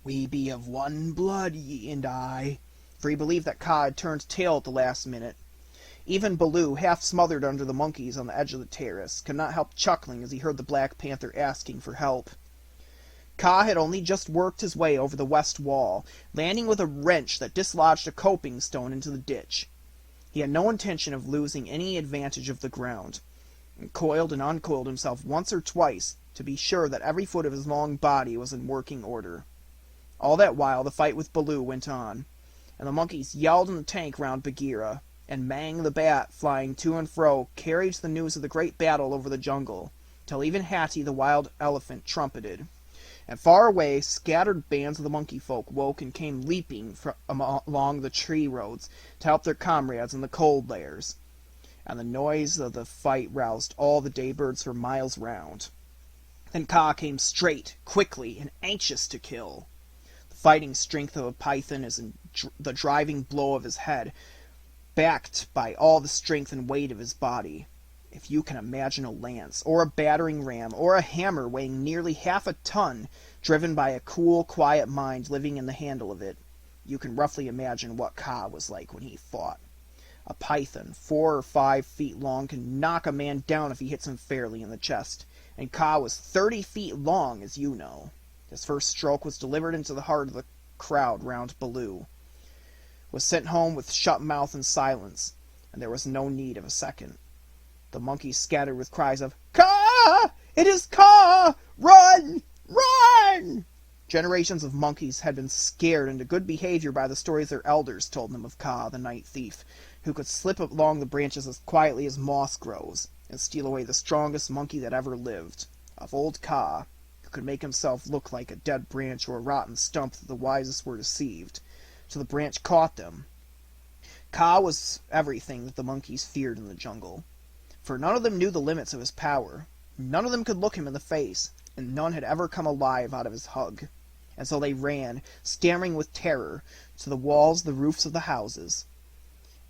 "We be of one blood, ye and I," for he believed that Kaa had turned tail at the last minute. Even Baloo, half smothered under the monkeys on the edge of the terrace, could not help chuckling as he heard the Black Panther asking for help. Kaa had only just worked his way over the west wall, landing with a wrench that dislodged a coping stone into the ditch. He had no intention of losing any advantage of the ground, and coiled and uncoiled himself once or twice to be sure that every foot of his long body was in working order. All that while the fight with Baloo went on, and the monkeys yelled in the tank round Bagheera, and Mang the Bat, flying to and fro, carried the news of the great battle over the jungle, till even Hati the wild elephant trumpeted. And far away, scattered bands of the monkey folk woke and came leaping along the tree roads to help their comrades in the cold lairs. And the noise of the fight roused all the daybirds for miles round. Then Kaa came straight, quickly, and anxious to kill. The fighting strength of a python is in the driving blow of his head, backed by all the strength and weight of his body. If you can imagine a lance, or a battering ram, or a hammer weighing nearly half a ton, driven by a cool, quiet mind living in the handle of it, you can roughly imagine what Kaa was like when he fought. A python, 4 or 5 feet long, can knock a man down if he hits him fairly in the chest, and Kaa was 30 feet long, as you know. His first stroke was delivered into the heart of the crowd round Baloo, was sent home with shut mouth and silence, and there was no need of a second. The monkeys scattered with cries of, "Kaa! It is Kaa! Run! Run!" Generations of monkeys had been scared into good behavior by the stories their elders told them of Kaa, the night thief, who could slip along the branches as quietly as moss grows, and steal away the strongest monkey that ever lived, of old Kaa, who who could make himself look like a dead branch or a rotten stump that the wisest were deceived, till the branch caught them. Kaa was everything that the monkeys feared in the jungle, for none of them knew the limits of his power, none of them could look him in the face, and none had ever come alive out of his hug. And so they ran, stammering with terror, to the walls, the roofs of the houses.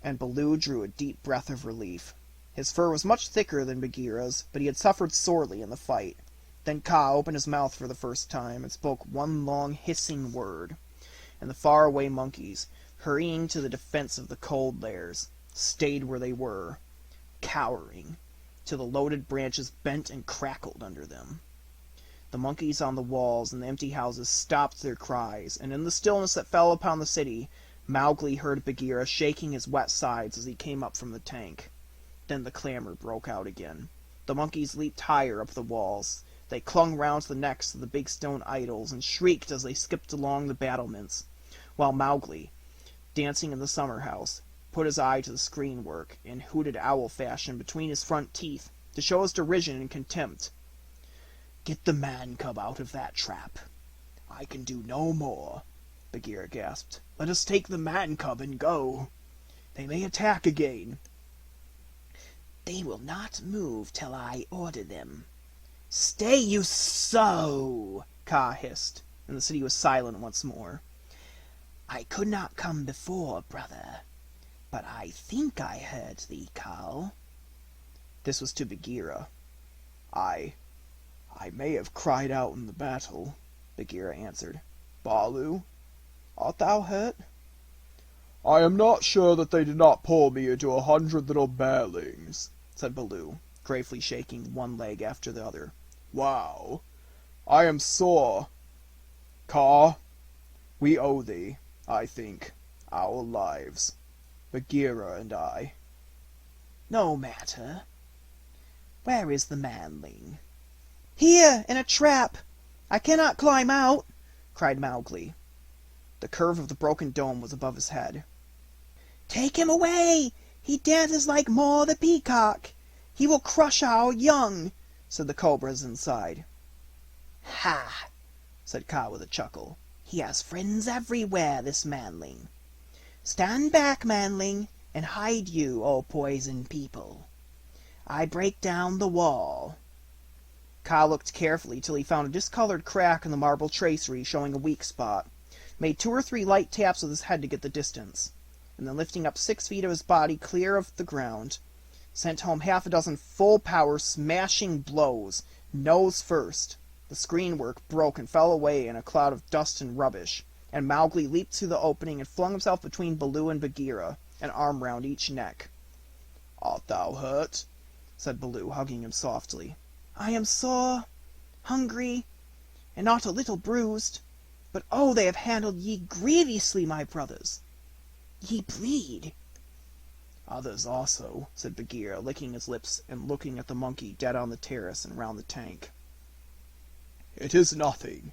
And Baloo drew a deep breath of relief. His fur was much thicker than Bagheera's, but he had suffered sorely in the fight. Then Kaa opened his mouth for the first time and spoke one long hissing word, and the far-away monkeys, hurrying to the defense of the cold lairs, stayed where they were, cowering, till the loaded branches bent and crackled under them. The monkeys on the walls and the empty houses stopped their cries, and in the stillness that fell upon the city, Mowgli heard Bagheera shaking his wet sides as he came up from the tank. Then the clamor broke out again. The monkeys leaped higher up the walls. They clung round to the necks of the big stone idols and shrieked as they skipped along the battlements, while Mowgli, dancing in the summer house, put his eye to the screen work and hooted owl fashion between his front teeth to show his derision and contempt. "Get the man cub out of that trap. I can do no more," Bagheera gasped. "Let us take the man cub and go. They may attack again." "They will not move till I order them." "Stay, you so!" Kaa hissed, and the city was silent once more. "I could not come before, brother, but I think I heard thee call." This was to Bagheera. I may have cried out in the battle," Bagheera answered. "Baloo, art thou hurt?" "I am not sure that they did not pull me into 100 little bearlings," said Baloo, gravely shaking one leg after the other. "Wow, I am sore. Kaa, we owe thee, I think, our lives, Bagheera and I." "No matter. Where is the manling?" "Here, in a trap. I cannot climb out," cried Mowgli. The curve of the broken dome was above his head. "Take him away! He dances like More the Peacock. He will crush our young," said the cobras inside. "Ha!" said Kaa with a chuckle. "He has friends everywhere, this manling. Stand back, manling, and hide you, O poison people. I break down the wall." Kaa looked carefully till he found a discolored crack in the marble tracery showing a weak spot, made 2 or 3 light taps with his head to get the distance, and then lifting up 6 feet of his body clear of the ground, sent home 6 full-power smashing blows, nose first. The screen-work broke and fell away in a cloud of dust and rubbish, and Mowgli leaped through the opening and flung himself between Baloo and Bagheera, an arm round each neck. "Art thou hurt?" said Baloo, hugging him softly. "I am sore, hungry, and not a little bruised. But oh, they have handled ye grievously, my brothers. Ye bleed." "Others also," said Bagheera, licking his lips and looking at the monkey dead on the terrace and round the tank. "It is nothing.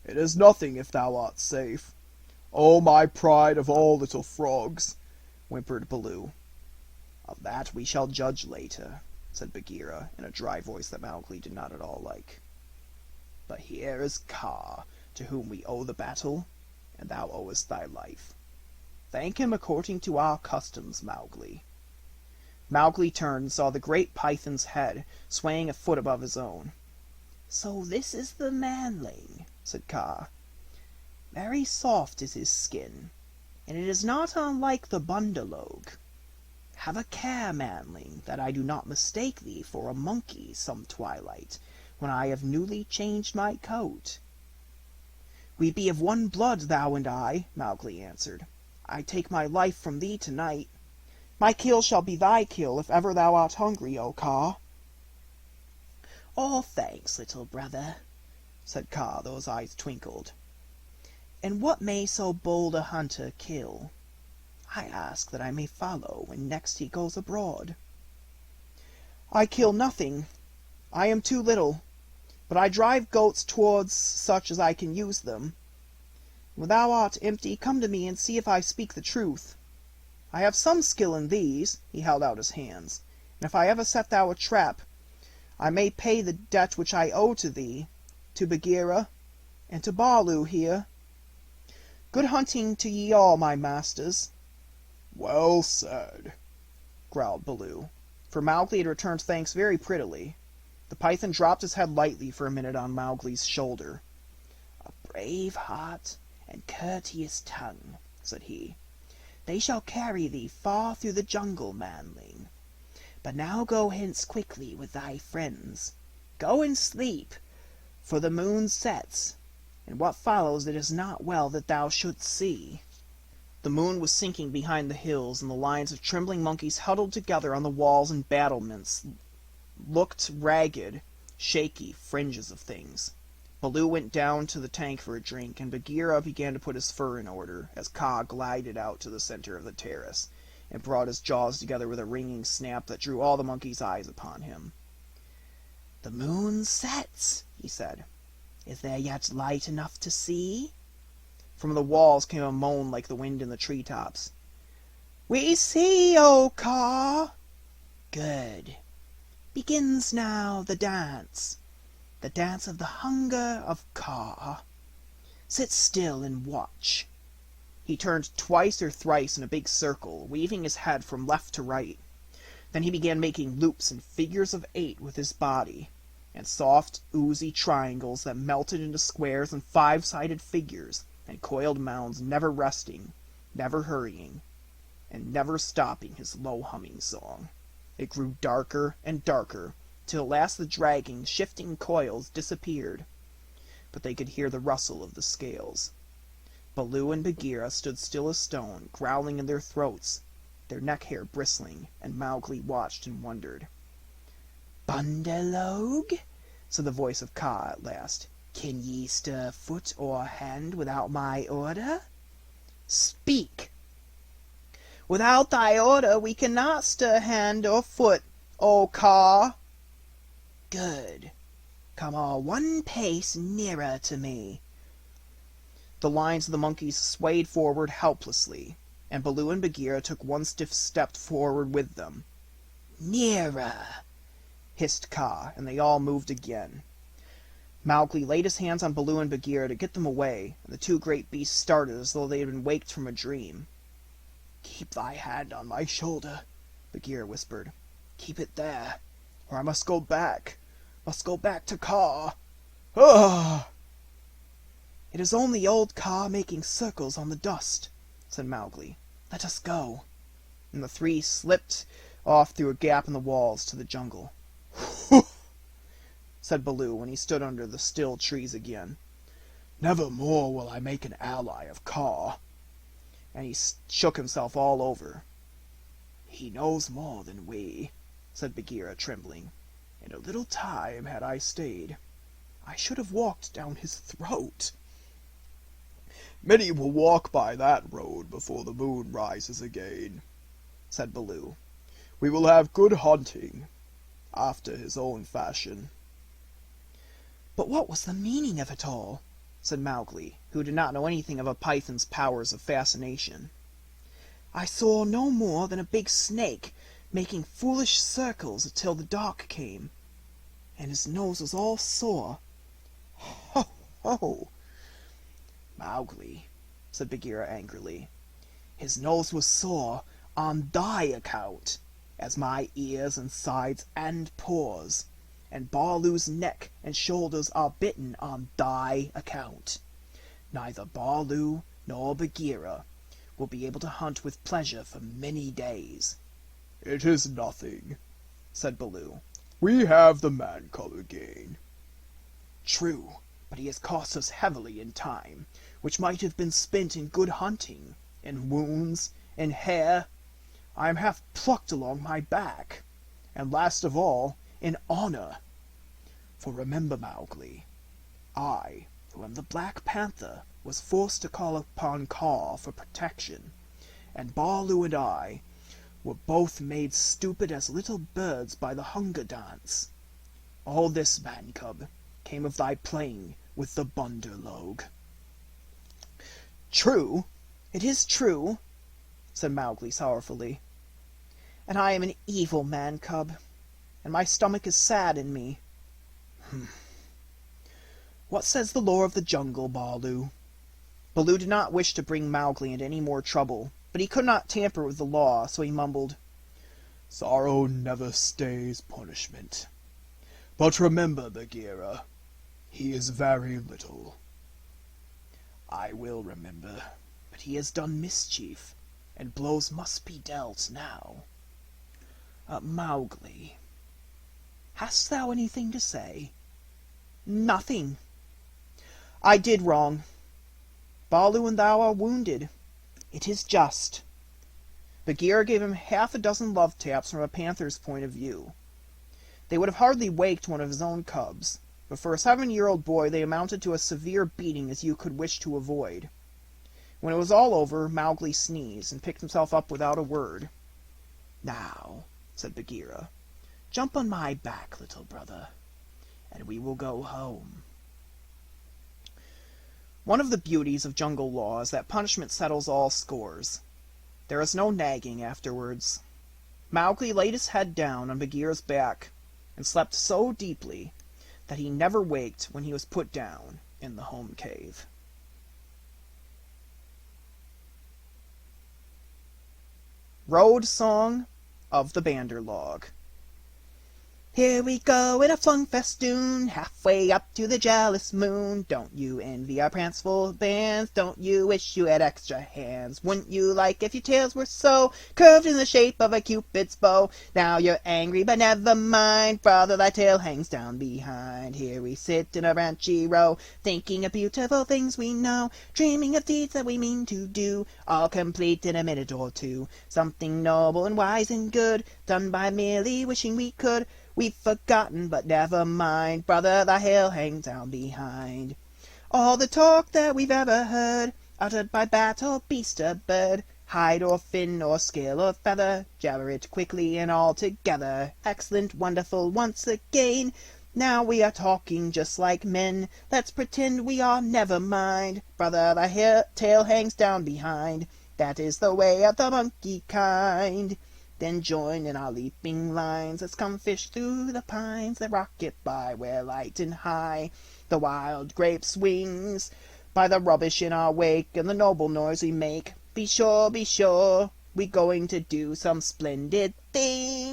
It is nothing if thou art safe. Oh, my pride of all little frogs," whimpered Baloo. "Of that we shall judge later," said Bagheera, in a dry voice that Mowgli did not at all like. "But here is Kaa, to whom we owe the battle, and thou owest thy life. Thank him according to our customs, Mowgli." Mowgli turned and saw the great python's head swaying a foot above his own. "So this is the manling," said Kaa. "Very soft is his skin, and it is not unlike the bundalog. Have a care, manling, that I do not mistake thee for a monkey some twilight, when I have newly changed my coat." "We be of one blood, thou and I," Mowgli answered. "I take my life from thee tonight. My kill shall be thy kill if ever thou art hungry, O Kaa." "All thanks, little brother," said Kaa, though his eyes twinkled. "And what may so bold a hunter kill? I ask that I may follow when next he goes abroad." "I kill nothing. I am too little. But I drive goats towards such as I can use them. When thou art empty, come to me and see if I speak the truth. I have some skill in these," he held out his hands, "and if I ever set thou a trap, I may pay the debt which I owe to thee, to Bagheera, and to Baloo here. Good hunting to ye all, my masters." "Well said," growled Baloo, for Mowgli had returned thanks very prettily. The python dropped his head lightly for a minute on Mowgli's shoulder. "A brave heart and courteous tongue," said he. "They shall carry thee far through the jungle, manling. But now go hence quickly with thy friends. Go and sleep, for the moon sets, and what follows it is not well that thou shouldst see." The moon was sinking behind the hills, and the lines of trembling monkeys huddled together on the walls and battlements looked ragged, shaky fringes of things. Baloo went down to the tank for a drink, and Bagheera began to put his fur in order, as Kaa glided out to the center of the terrace, and brought his jaws together with a ringing snap that drew all the monkeys' eyes upon him. "The moon sets," he said. "Is there yet light enough to see?" From the walls came a moan like the wind in the treetops. "We see, O Kaa." "Good. Begins now the dance of the hunger of Kaa. Sit still and watch." He turned twice or thrice in a big circle, weaving his head from left to right. Then he began making loops and figures of 8 with his body, and soft, oozy triangles that melted into squares and 5-sided figures, and coiled mounds, never resting, never hurrying, and never stopping his low humming song. It grew darker and darker, till at last the dragging, shifting coils disappeared, but they could hear the rustle of the scales. Baloo and Bagheera stood still as stone, growling in their throats, their neck hair bristling, and Mowgli watched and wondered. "Bunderlog," said the voice of Kaa at last, "can ye stir foot or hand without my order? Speak!" "Without thy order we cannot stir hand or foot, O Kaa." "Good. Come all one pace nearer to me." The lines of the monkeys swayed forward helplessly, and Baloo and Bagheera took one stiff step forward with them. "Nearer!" hissed Kaa, and they all moved again. Mowgli laid his hands on Baloo and Bagheera to get them away, and the two great beasts started as though they had been waked from a dream. "Keep thy hand on my shoulder," Bagheera whispered. "Keep it there, or I must go back to Kaa. Ah!" "It is only old Kaa making circles on the dust," said Mowgli. "Let us go." And the three slipped off through a gap in the walls to the jungle. "Hoo!" said Baloo when he stood under the still trees again. "Never more will I make an ally of Kaa." And he shook himself all over. "He knows more than we," said Bagheera, trembling. "In a little time, had I stayed, I should have walked down his throat." "Many will walk by that road before the moon rises again," said Baloo. "We will have good hunting, after his own fashion." "But what was the meaning of it all?" said Mowgli, who did not know anything of a python's powers of fascination. "I saw no more than a big snake making foolish circles till the dark came, and his nose was all sore. Ho! Ho!" "Mowgli," said Bagheera angrily, "his nose was sore on thy account, as my ears and sides and paws, and Baloo's neck and shoulders are bitten on thy account. Neither Baloo nor Bagheera will be able to hunt with pleasure for many days." "It is nothing," said Baloo. "We have the man-cub again." "True, but he has cost us heavily in time, which might have been spent in good hunting, in wounds, in hair. I am half plucked along my back, and last of all, in honor. For remember, Mowgli, I, who am the Black Panther, was forced to call upon Kaa for protection, and Baloo and I were both made stupid as little birds by the hunger dance. All this, man-cub, came of thy playing with the Bunderlog." "True, it is true," said Mowgli sorrowfully. "And I am an evil man-cub, and my stomach is sad in me." What says the law of the jungle, Baloo? Baloo did not wish to bring Mowgli into any more trouble, but he could not tamper with the law, so he mumbled, Sorrow never stays punishment. But remember, Bagheera, he is very little. I will remember, but he has done mischief, and blows must be dealt now. Mowgli, hast thou anything to say? Nothing. I did wrong. Baloo and thou are wounded. It is just. Bagheera gave him half a dozen love taps from a panther's point of view. They would have hardly waked one of his own cubs, but for a 7-year-old boy they amounted to as severe beating as you could wish to avoid. When it was all over, Mowgli sneezed and picked himself up without a word. Now, said Bagheera, jump on my back, little brother, and we will go home. One of the beauties of jungle law is that punishment settles all scores. There is no nagging afterwards. Mowgli laid his head down on Bagheera's back and slept so deeply that he never waked when he was put down in the home cave. Road Song of the Banderlog. Here we go in a flung festoon, halfway up to the jealous moon. Don't you envy our pranceful bands? Don't you wish you had extra hands? Wouldn't you like if your tails were so curved in the shape of a Cupid's bow? Now you're angry, but never mind, brother, thy tail hangs down behind. Here we sit in a branchy row, thinking of beautiful things we know, dreaming of deeds that we mean to do, all complete in a minute or two. Something noble and wise and good, done by merely wishing we could. We've forgotten, but never mind, brother, thy tail hangs down behind. All the talk that we've ever heard, uttered by bat or beast or bird, hide or fin or scale or feather, jabber it quickly and all together. Excellent, wonderful, once again. Now we are talking just like men. Let's pretend we are, never mind, brother, thy tail hangs down behind. That is the way of the monkey kind. Then join in our leaping lines. Let's come fish through the pines that rocket by where light and high the wild grape swings by the rubbish in our wake and the noble noise we make. Be sure, we going to do some splendid things.